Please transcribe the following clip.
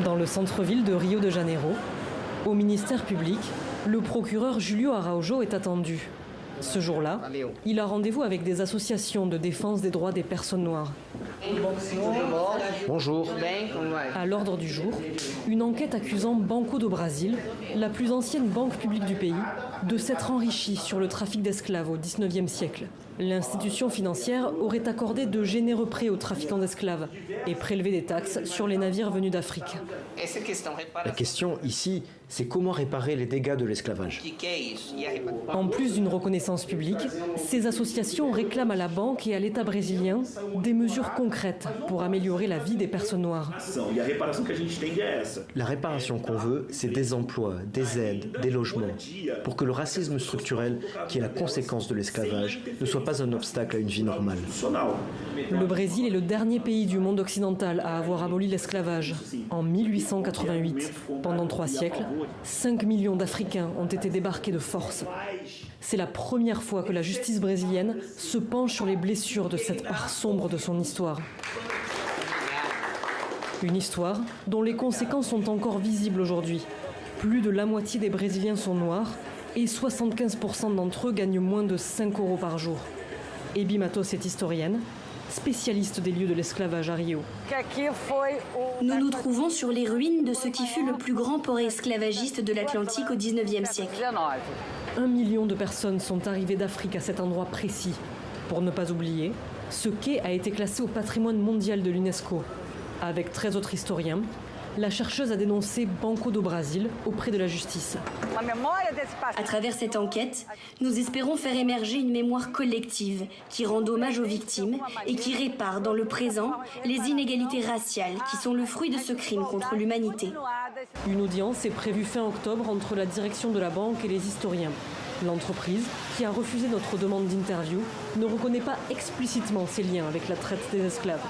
Dans le centre-ville de Rio de Janeiro, au ministère public, le procureur Julio Araujo est attendu. Ce jour-là, il a rendez-vous avec des associations de défense des droits des personnes noires. Bonjour. À l'ordre du jour, une enquête accusant Banco do Brasil, la plus ancienne banque publique du pays, de s'être enrichie sur le trafic d'esclaves au XIXe siècle. L'institution financière aurait accordé de généreux prêts aux trafiquants d'esclaves et prélevé des taxes sur les navires venus d'Afrique. La question ici, c'est comment réparer les dégâts de l'esclavage. En plus d'une reconnaissance publique, ces associations réclament à la banque et à l'État brésilien des mesures concrètes pour améliorer la vie des personnes noires. La réparation qu'on veut, c'est des emplois, des aides, des logements, pour que le racisme structurel, qui est la conséquence de l'esclavage, ne soit pas un obstacle à une vie normale. Le Brésil est le dernier pays du monde occidental à avoir aboli l'esclavage. En 1888, pendant 3 siècles, 5 millions d'Africains ont été débarqués de force. C'est la première fois que la justice brésilienne se penche sur les blessures de cette part sombre de son histoire. Une histoire dont les conséquences sont encore visibles aujourd'hui. Plus de la moitié des Brésiliens sont noirs et 75% d'entre eux gagnent moins de 5 € par jour. Ebi Matos est historienne, spécialiste des lieux de l'esclavage à Rio. Nous nous trouvons sur les ruines de ce qui fut le plus grand port esclavagiste de l'Atlantique au XIXe siècle. 1 million de personnes sont arrivées d'Afrique à cet endroit précis. Pour ne pas oublier, ce quai a été classé au patrimoine mondial de l'UNESCO. Avec 13 autres historiens, la chercheuse a dénoncé Banco do Brasil auprès de la justice. À travers cette enquête, nous espérons faire émerger une mémoire collective qui rende hommage aux victimes et qui répare dans le présent les inégalités raciales qui sont le fruit de ce crime contre l'humanité. Une audience est prévue fin octobre entre la direction de la banque et les historiens. L'entreprise, qui a refusé notre demande d'interview, ne reconnaît pas explicitement ses liens avec la traite des esclaves.